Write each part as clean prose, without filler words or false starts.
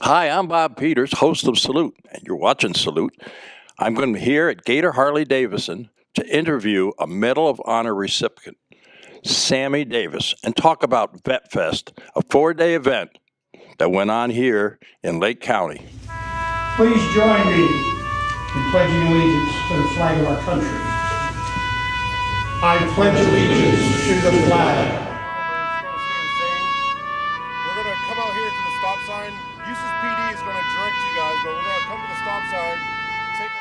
Hi, I'm Bob Peters, host of Salute, and you're watching Salute. I'm going to be here at Gator Harley-Davidson to interview a Medal of Honor recipient, Sammy Davis, and talk about Vet Fest, a 4-day event that went on here in Lake County. Please join me in pledging allegiance to the flag of our country. I pledge allegiance to the flag. We're going to come out here to the stop sign. Eustis PD is going to direct you guys, but we're going to come to the stop sign. Take a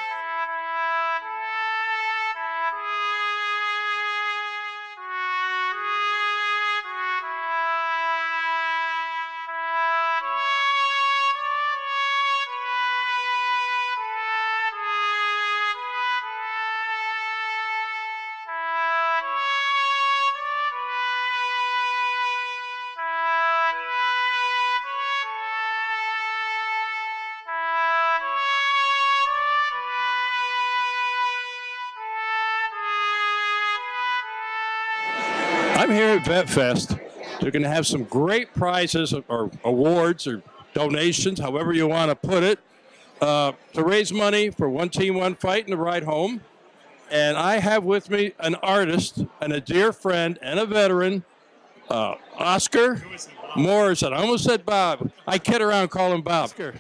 I'm here at Vet Fest. They're going to have some great prizes or awards or donations, however you want to put it, to raise money for One Team, One Fight and the ride home. And I have with me an artist and a dear friend and a veteran, Oscar Morrison. I almost said Bob. I kid around, call him Bob. Oscar,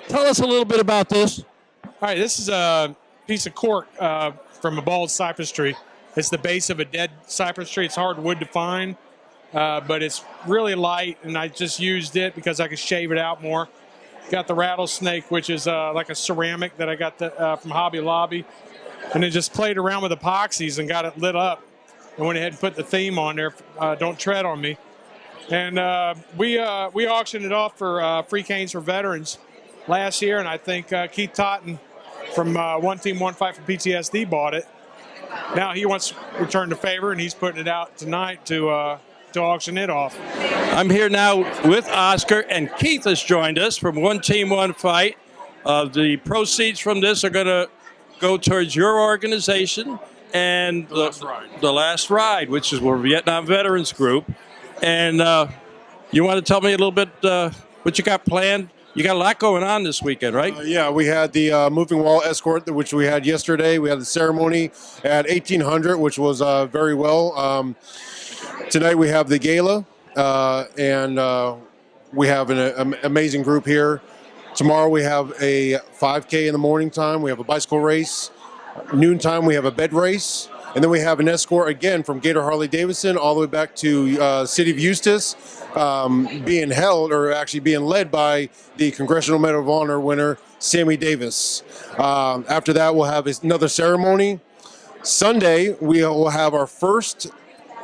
tell us a little bit about this. All right, this is a piece of cork from a bald cypress tree. It's the base of a dead cypress tree. It's hard wood to find, but it's really light, and I just used it because I could shave it out more. Got the rattlesnake, which is like a ceramic that I got from Hobby Lobby, and then just played around with epoxies and got it lit up. And went ahead and put the theme on there, Don't Tread on Me. And we auctioned it off for free canes for veterans last year, and I think Keith Totten from One Team, One Fight for PTSD bought it. Now he wants to return the favor, and he's putting it out tonight to auction it off. I'm here now with Oscar, and Keith has joined us from One Team, One Fight. The proceeds from this are going to go towards your organization and the Last Ride, which is our Vietnam Veterans Group. And you want to tell me a little bit what you got planned? You got a lot going on this weekend, right? Yeah, we had the moving wall escort, which we had yesterday. We had the ceremony at 1800, which was very well. Tonight we have the gala, and we have an amazing group here. Tomorrow we have a 5K in the morning time. We have a bicycle race. Noontime we have a bed race. And then we have an escort again from Gator Harley-Davidson all the way back to City of Eustis, being held or actually being led by the Congressional Medal of Honor winner, Sammy Davis. After that, we'll have another ceremony. Sunday, we will have our first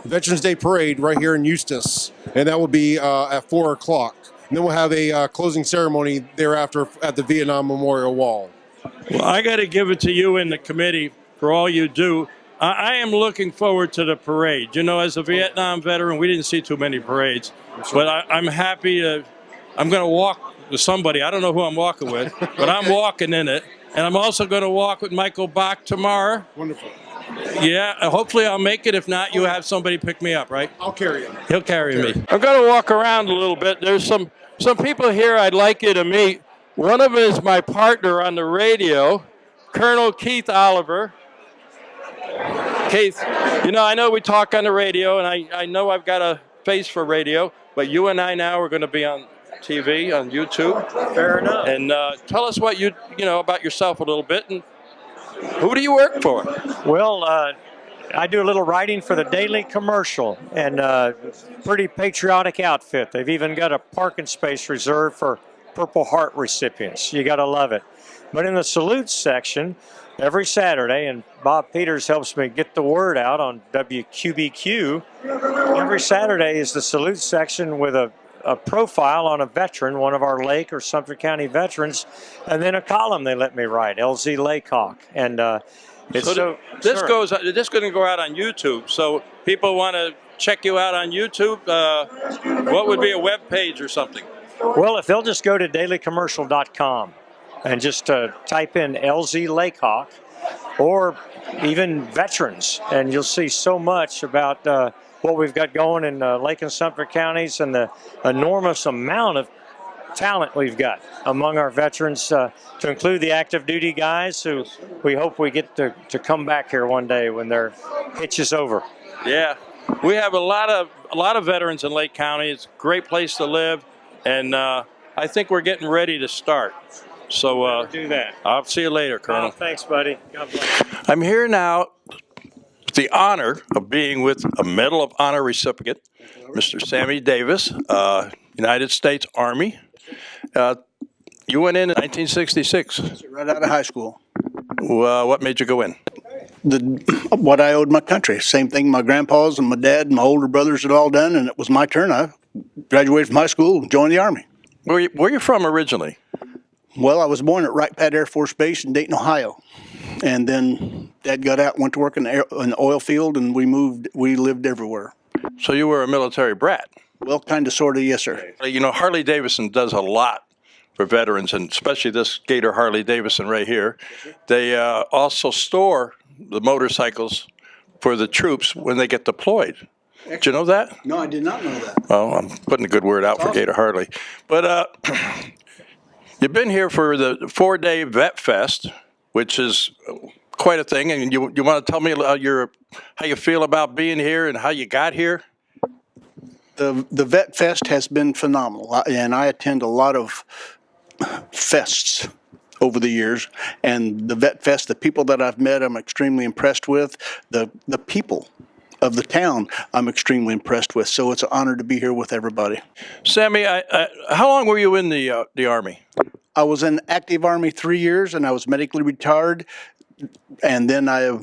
Veterans Day Parade right here in Eustis, and that will be at 4 o'clock. And then we'll have a closing ceremony thereafter at the Vietnam Memorial Wall. Well, I got to give it to you and the committee for all you do. I am looking forward to the parade. You know, as a Vietnam veteran, we didn't see too many parades. But I'm happy to, I'm going to walk with somebody. I don't know who I'm walking with, but I'm walking in it. And I'm also going to walk with Michael Bach tomorrow. Wonderful. Yeah, hopefully I'll make it. If not, you have somebody pick me up, right? I'll carry you. He'll carry me. I'm going to walk around a little bit. There's some people here I'd like you to meet. One of them is my partner on the radio, Colonel Keith Oliver. Keith, you know, I know we talk on the radio, and I know I've got a face for radio, but you and I now are going to be on TV, on YouTube. Fair enough. And tell us what you know about yourself a little bit, and who do you work for? Well, I do a little writing for the Daily Commercial, and pretty patriotic outfit. They've even got a parking space reserved for Purple Heart recipients. You got to love it. But in the salute section, every Saturday, and Bob Peters helps me get the word out on WQBQ, every Saturday is the salute section with a profile on a veteran, one of our Lake or Sumter County veterans, and then a column they let me write, LZ Laycock. And it's this going to go out on YouTube, so people want to check you out on YouTube. What would be a web page or something? Well, if they'll just go to dailycommercial.com and just type in LZ Laycock or even veterans, and you'll see so much about what we've got going in Lake and Sumter counties and the enormous amount of talent we've got among our veterans, to include the active duty guys who we hope we get to come back here one day when their hitch is over. Yeah, we have a lot of veterans in Lake County. It's a great place to live, and I think we're getting ready to start. So Do that. I'll see you later, Colonel. Oh, thanks, buddy. God bless. I'm here now with the honor of being with a Medal of Honor recipient, Mr. Sammy Davis, United States Army. You went in 1966. Right out of high school. What made you go in? What I owed my country. Same thing my grandpas and my dad and my older brothers had all done, and it was my turn. I graduated from high school and joined the Army. Where you from originally? Well, I was born at Wright Pat Air Force Base in Dayton, Ohio. And then Dad got out, went to work in the oil field, and we lived everywhere. So you were a military brat. Well, kind of, sort of, yes, sir. You know, Harley Davidson does a lot for veterans, and especially this Gator Harley Davidson right here. They also store the motorcycles for the troops when they get deployed. Did you know that? No, I did not know that. Well, I'm putting a good word out for Gator Harley. But you've been here for the 4-day Vet Fest, which is quite a thing. And you want to tell me how you feel about being here and how you got here? The Vet Fest has been phenomenal, and I attend a lot of fests over the years. And the Vet Fest, the people that I've met, I'm extremely impressed with. The people of the town, I'm extremely impressed with. So it's an honor to be here with everybody. Sammy, how long were you in the Army? I was in active Army 3 years, and I was medically retired. And then I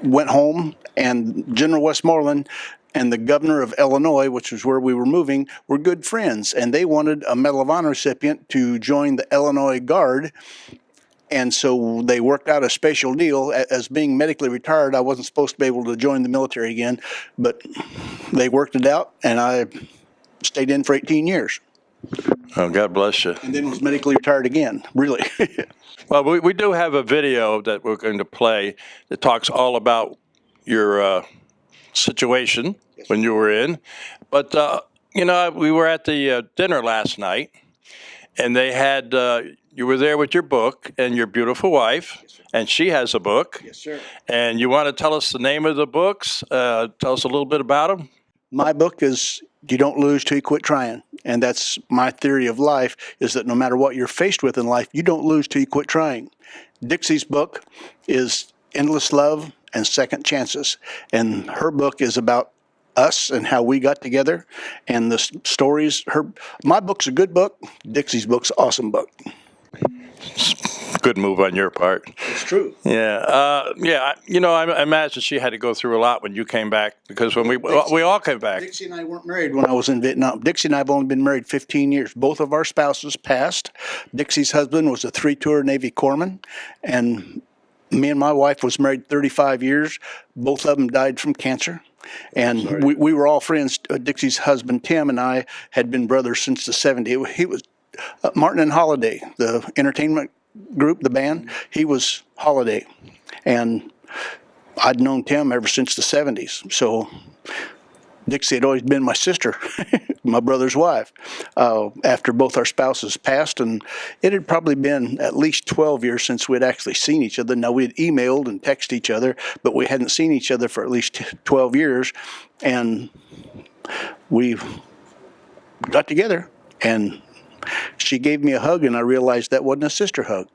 went home, and General Westmoreland and the governor of Illinois, which was where we were moving, were good friends. And they wanted a Medal of Honor recipient to join the Illinois Guard. And so they worked out a special deal. As being medically retired, I wasn't supposed to be able to join the military again, but they worked it out, and I stayed in for 18 years. Oh, God bless you. And then was medically retired again, really. Well, we do have a video that we're going to play that talks all about your situation when you were in. But, we were at the dinner last night, and they had, you were there with your book and your beautiful wife, and she has a book. Yes, sir. And you want to tell us the name of the books? Tell us a little bit about them. My book is You Don't Lose Till You Quit Trying. And that's my theory of life, is that no matter what you're faced with in life, you don't lose till you quit trying. Dixie's book is Endless Love and Second Chances. And her book is about us and how we got together and the stories. My book's a good book. Dixie's book's an awesome book. Good move on your part. It's true. Yeah. I imagine she had to go through a lot when you came back, because when we all came back. Dixie and I weren't married when I was in Vietnam. Dixie and I have only been married 15 years. Both of our spouses passed. Dixie's husband was a 3-tour Navy corpsman, and me and my wife was married 35 years. Both of them died from cancer. And we were all friends. Dixie's husband, Tim, and I had been brothers since the 70s. He was Martin and Holiday, the entertainment group, the band. He was Holiday. And I'd known Tim ever since the 70s. So Dixie had always been my sister, my brother's wife, after both our spouses passed. And it had probably been at least 12 years since we had actually seen each other. Now, we had emailed and texted each other, but we hadn't seen each other for at least 12 years. And we got together, and she gave me a hug, and I realized that wasn't a sister hug.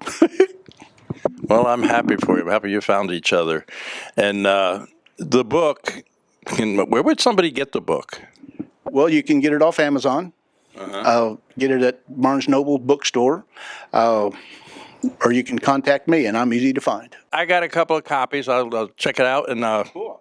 Well, I'm happy for you. I'm happy you found each other. And the book, where would somebody get the book? Well, you can get it off Amazon. Get it at Barnes Noble bookstore. Or you can contact me, and I'm easy to find. I got a couple of copies. I'll check it out, and Cool.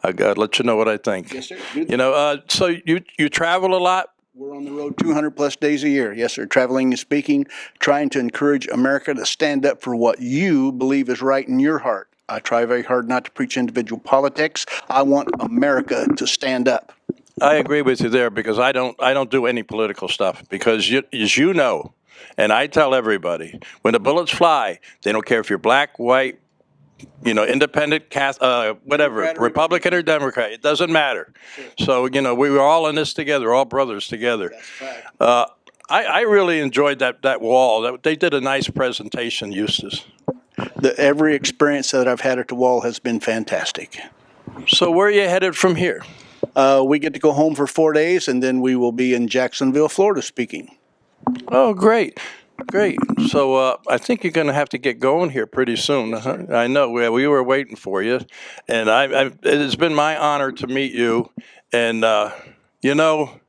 I'll let you know what I think. Yes, sir. So you travel a lot? We're on the road 200 plus days a year. Yes, sir. Traveling and speaking, trying to encourage America to stand up for what you believe is right in your heart. I try very hard not to preach individual politics. I want America to stand up. I agree with you there, because I don't do any political stuff, because as you know, and I tell everybody, when the bullets fly, they don't care if you're black, white, independent, whatever, Republican or Democrat. It doesn't matter. Sure. So, we were all in this together, all brothers together. That's right. I really enjoyed that wall. They did a nice presentation, Eustis. Every experience that I've had at the wall has been fantastic. So where are you headed from here? We get to go home for 4 days, and then we will be in Jacksonville, Florida, speaking. Oh, great. Great. So I think you're going to have to get going here pretty soon. I know we were waiting for you, and it's been my honor to meet you. And you know,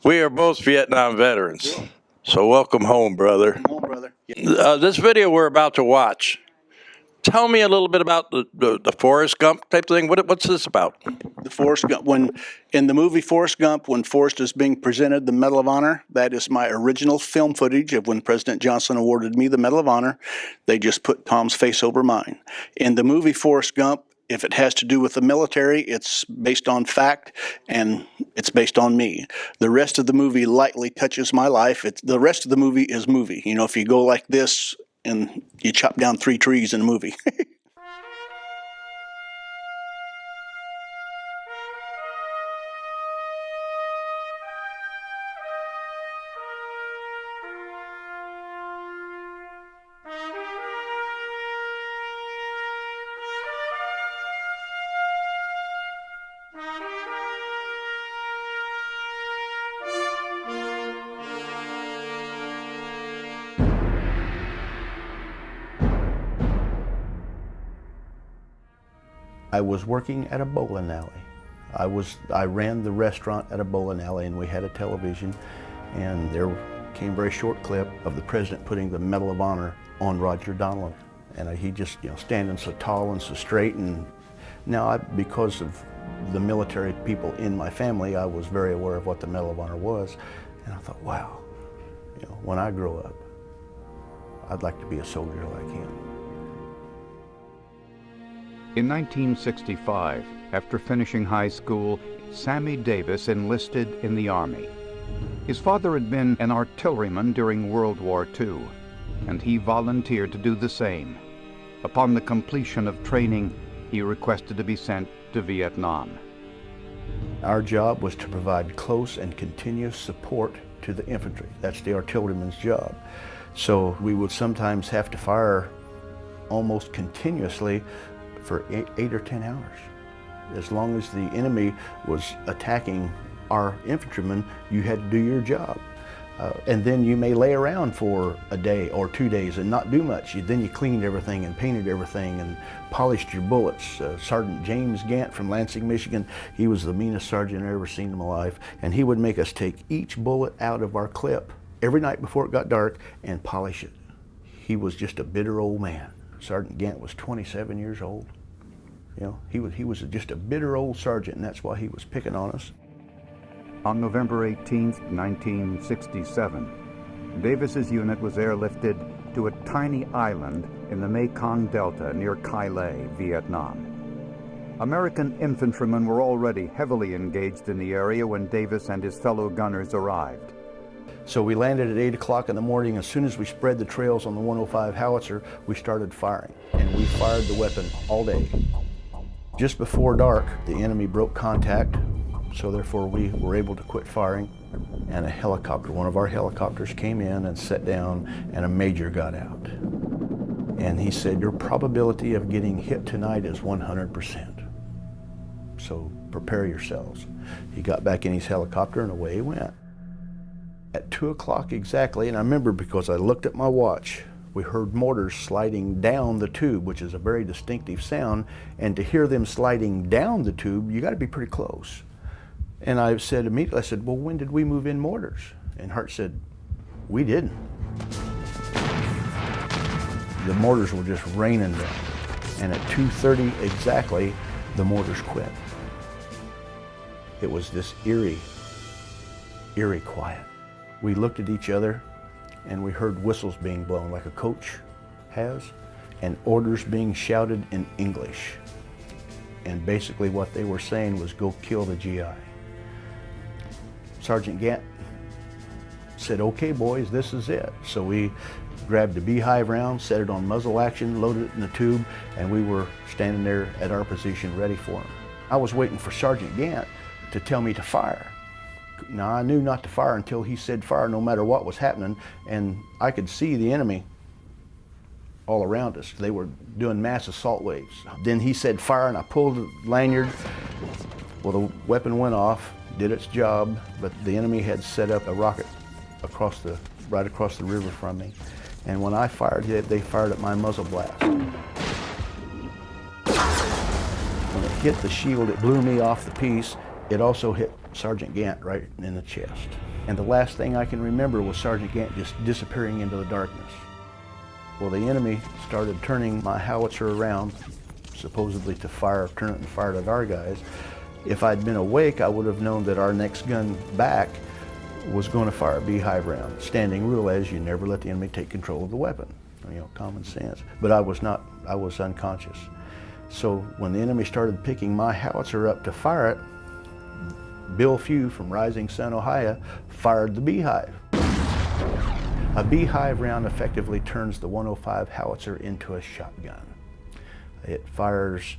we are both Vietnam veterans, so welcome home, brother. Come on, brother. Yeah. This video we're about to watch. Tell me a little bit about the Forrest Gump type thing. What's this about? The Forrest Gump. In the movie Forrest Gump, when Forrest is being presented the Medal of Honor, that is my original film footage of when President Johnson awarded me the Medal of Honor. They just put Tom's face over mine. In the movie Forrest Gump, if it has to do with the military, it's based on fact, and it's based on me. The rest of the movie lightly touches my life. The rest of the movie is movie. You know, if you go like this and you chop down 3 trees in a movie. I was working at a bowling alley. I ran the restaurant at a bowling alley, and we had a television, and there came a very short clip of the president putting the Medal of Honor on Roger Donlon. And he just, standing so tall and so straight. And now, because of the military people in my family, I was very aware of what the Medal of Honor was. And I thought, wow, when I grow up, I'd like to be a soldier like him. In 1965, after finishing high school, Sammy Davis enlisted in the Army. His father had been an artilleryman during World War II, and he volunteered to do the same. Upon the completion of training, he requested to be sent to Vietnam. Our job was to provide close and continuous support to the infantry. That's the artilleryman's job. So we would sometimes have to fire almost continuously for 8 or 10 hours. As long as the enemy was attacking our infantrymen, you had to do your job. And then you may lay around for a day or 2 days and not do much. Then you cleaned everything and painted everything and polished your bullets. Sergeant James Gant from Lansing, Michigan, he was the meanest sergeant I ever seen in my life, and he would make us take each bullet out of our clip every night before it got dark and polish it. He was just a bitter old man. Sergeant Gant was 27 years old. He was just a bitter old sergeant, and that's why he was picking on us. On November 18, 1967, Davis's unit was airlifted to a tiny island in the Mekong Delta near Kai Lay, Vietnam. American infantrymen were already heavily engaged in the area when Davis and his fellow gunners arrived. So we landed at 8 o'clock in the morning. As soon as we spread the trails on the 105 howitzer, we started firing, and we fired the weapon all day. Just before dark, the enemy broke contact, so therefore we were able to quit firing, and a helicopter, one of our helicopters, came in and sat down, and a major got out. And he said, your probability of getting hit tonight is 100%. So prepare yourselves. He got back in his helicopter, and away he went. At 2 o'clock exactly, and I remember because I looked at my watch, we heard mortars sliding down the tube, which is a very distinctive sound, and to hear them sliding down the tube, you got to be pretty close. And I said immediately, well, when did we move in mortars? And Hart said, we didn't. The mortars were just raining down. And at 2:30 exactly, the mortars quit. It was this eerie quiet. We looked at each other, and we heard whistles being blown like a coach has, and orders being shouted in English. And basically what they were saying was, go kill the GI. Sergeant Gant said, okay boys, this is it. So we grabbed a beehive round, set it on muzzle action, loaded it in the tube, and we were standing there at our position ready for him. I was waiting for Sergeant Gant to tell me to fire. Now, I knew not to fire until he said fire no matter what was happening, and I could see the enemy all around us. They were doing mass assault waves. Then he said fire, and I pulled the lanyard. Well, the weapon went off, did its job, but the enemy had set up a rocket right across the river from me. And when I fired, they fired at my muzzle blast. When it hit the shield, it blew me off the piece. It also hit Sergeant Gant right in the chest. And the last thing I can remember was Sergeant Gant just disappearing into the darkness. Well, the enemy started turning my howitzer around, supposedly to turn it and fire it at our guys. If I'd been awake, I would have known that our next gun back was going to fire a beehive round. Standing rule is you never let the enemy take control of the weapon. You know, common sense. But I was not, I was unconscious. So when the enemy started picking my howitzer up to fire it, Bill Few from Rising Sun, Ohio, fired the beehive. A beehive round effectively turns the 105 howitzer into a shotgun. It fires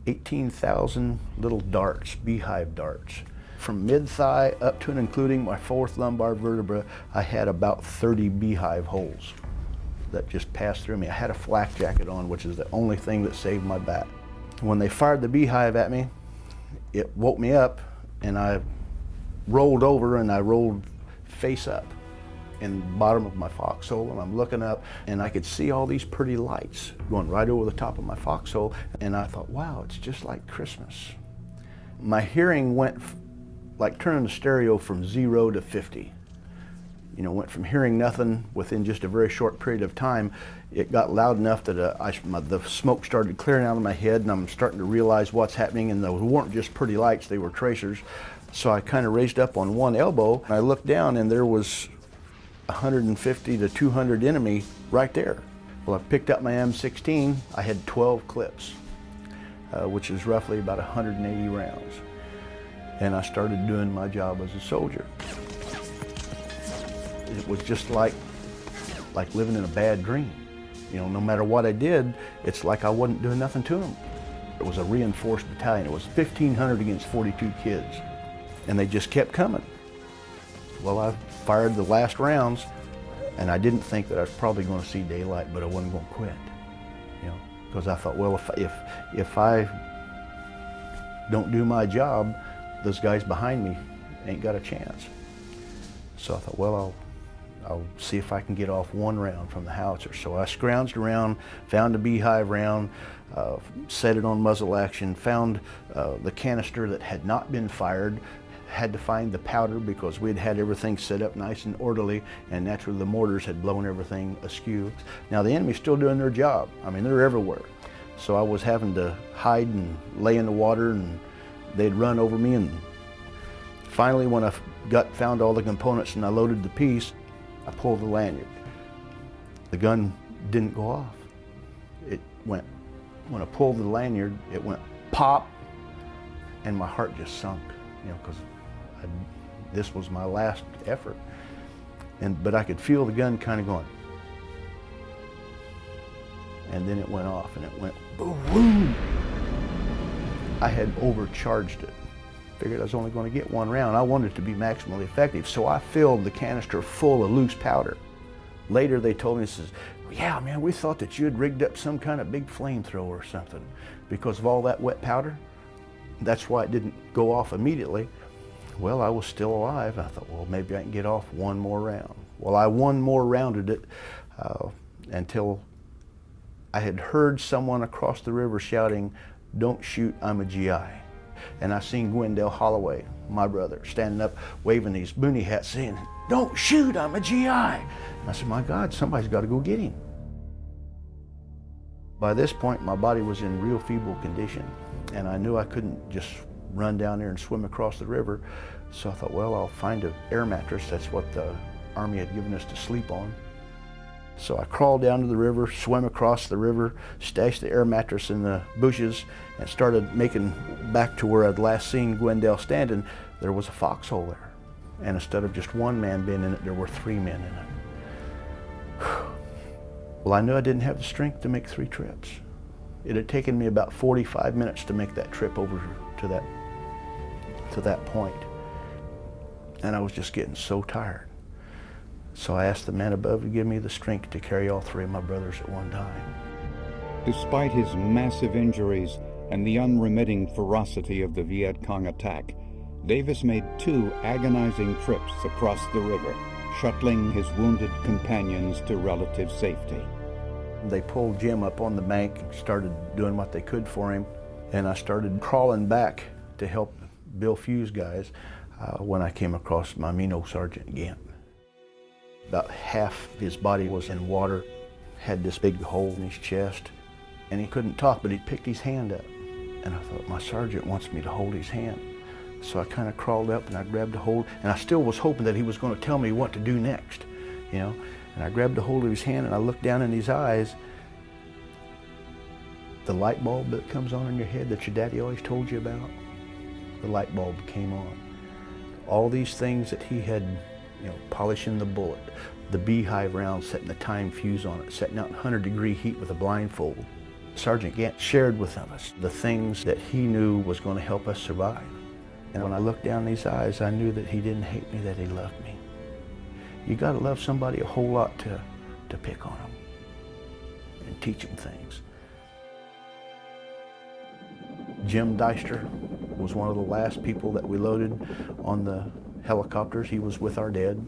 18,000 little darts, beehive darts. From mid-thigh up to and including my fourth lumbar vertebra, I had about 30 beehive holes that just passed through me. I had a flak jacket on, which is the only thing that saved my back. When they fired the beehive at me, it woke me up, and I rolled over and I rolled face up in the bottom of my foxhole, and I'm looking up and I could see all these pretty lights going right over the top of my foxhole, and I thought, wow, it's just like Christmas. My hearing went like turning the stereo from 0 to 50. You know, went from hearing nothing within just a very short period of time. It got loud enough that the smoke started clearing out of my head, and I'm starting to realize what's happening, and those weren't just pretty lights, they were tracers. So I kind of raised up on one elbow, and I looked down, and there was 150 to 200 enemy right there. Well, I picked up my M16. I had 12 clips, which is roughly about 180 rounds. And I started doing my job as a soldier. It was just like living in a bad dream. You know, no matter what I did, it's like I wasn't doing nothing to them. It was a reinforced battalion. It was 1,500 against 42 kids, and they just kept coming. Well, I fired the last rounds, and I didn't think that I was probably going to see daylight, but I wasn't going to quit. You know, because I thought, well, if I don't do my job, those guys behind me ain't got a chance. So I thought, well, I'll see if I can get off one round from the howitzer. So I scrounged around, found a beehive round, set it on muzzle action, found the canister that had not been fired, had to find the powder because we'd had everything set up nice and orderly, and naturally the mortars had blown everything askew. Now the enemy's still doing their job. I mean, they're everywhere. So I was having to hide and lay in the water, and they'd run over me, and finally when I found all the components and I loaded the piece, I pulled the lanyard. The gun didn't go off. It went, when I pulled the lanyard, it went pop, and my heart just sunk, you know, because this was my last effort. But I could feel the gun kind of going. And then it went off, and it went boom. I had overcharged it. Figured I was only going to get one round. I wanted it to be maximally effective, so I filled the canister full of loose powder. Later they told me, says, yeah, man, we thought that you had rigged up some kind of big flamethrower or something because of all that wet powder. That's why it didn't go off immediately. Well, I was still alive. I thought, well, maybe I can get off one more round. Well, I one more rounded it until I had heard someone across the river shouting, "Don't shoot, I'm a GI." And I seen Gwendell Holloway, my brother, standing up waving these boonie hats saying, "Don't shoot, I'm a GI." And I said, my God, somebody's got to go get him. By this point, my body was in real feeble condition, and I knew I couldn't just run down there and swim across the river. So I thought, well, I'll find an air mattress. That's what the Army had given us to sleep on. So I crawled down to the river, swam across the river, stashed the air mattress in the bushes, and started making back to where I'd last seen Gwendell standing. There was a foxhole there. And instead of just one man being in it, there were 3 men in it. Well, I knew I didn't have the strength to make 3 trips. It had taken me about 45 minutes to make that trip over to that point. and I was just getting so tired. So I asked the man above to give me the strength to carry all three of my brothers at one time. Despite his massive injuries and the unremitting ferocity of the Viet Cong attack, Davis made 2 agonizing trips across the river, shuttling his wounded companions to relative safety. They pulled Jim up on the bank and started doing what they could for him, and I started crawling back to help Bill Few's guys when I came across my Mino Sergeant Gant. About half his body was in water, had this big hole in his chest, and he couldn't talk, but he picked his hand up. And I thought, my sergeant wants me to hold his hand. So I kind of crawled up and I grabbed a hold, and I still was hoping that he was going to tell me what to do next, you know. And I grabbed a hold of his hand and I looked down in his eyes. The light bulb that comes on in your head that your daddy always told you about, the light bulb came on. All these things that he had, you know, polishing the bullet, the beehive round, setting the time fuse on it, setting out in 100-degree heat with a blindfold. Sergeant Gant shared with us the things that he knew was going to help us survive. And when I looked down in his eyes, I knew that he didn't hate me, that he loved me. You got to love somebody a whole lot to pick on them and teach them things. Jim Deister was one of the last people that we loaded on the helicopters. He was with our dead.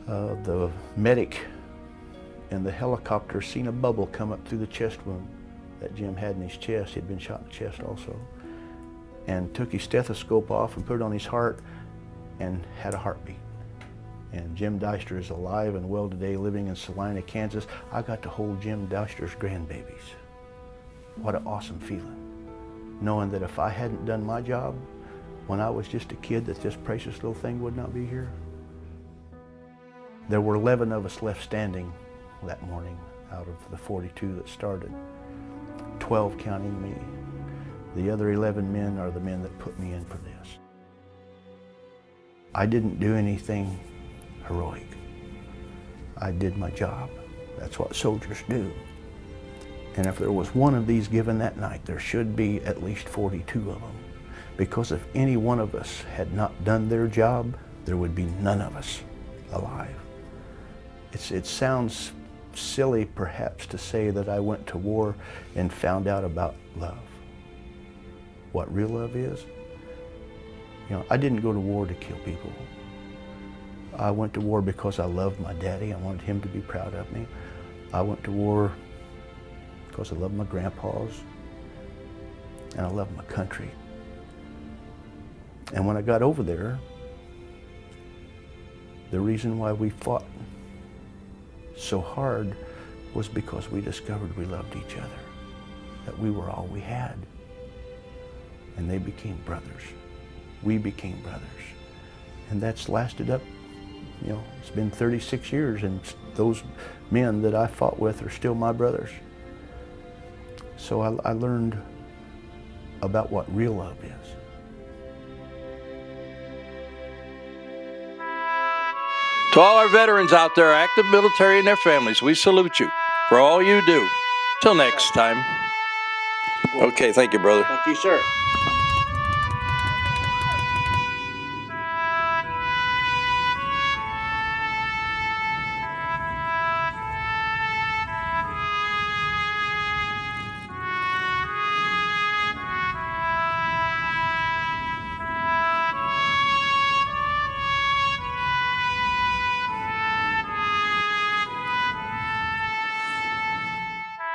The medic in the helicopter seen a bubble come up through the chest wound that Jim had in his chest. He'd been shot in the chest also. And took his stethoscope off and put it on his heart and had a heartbeat. And Jim Deister is alive and well today, living in Salina, Kansas. I got to hold Jim Deister's grandbabies. What an awesome feeling. Knowing that if I hadn't done my job when I was just a kid, that this precious little thing would not be here. There were 11 of us left standing that morning out of the 42 that started, 12 counting me. The other 11 men are the men that put me in for this. I didn't do anything heroic. I did my job. That's what soldiers do. And if there was one of these given that night, there should be at least 42 of them. Because if any one of us had not done their job, there would be none of us alive. It sounds silly perhaps to say that I went to war and found out about love. What real love is? You know, I didn't go to war to kill people. I went to war because I loved my daddy. I wanted him to be proud of me. I went to war because I loved my grandpas and I loved my country. And when I got over there, the reason why we fought so hard was because we discovered we loved each other, that we were all we had. And they became brothers. We became brothers. And that's lasted up, you know, it's been 36 years and those men that I fought with are still my brothers. So I learned about what real love is. To all our veterans out there, active military and their families, we salute you for all you do. Till next time. Okay, thank you, brother. Thank you, sir.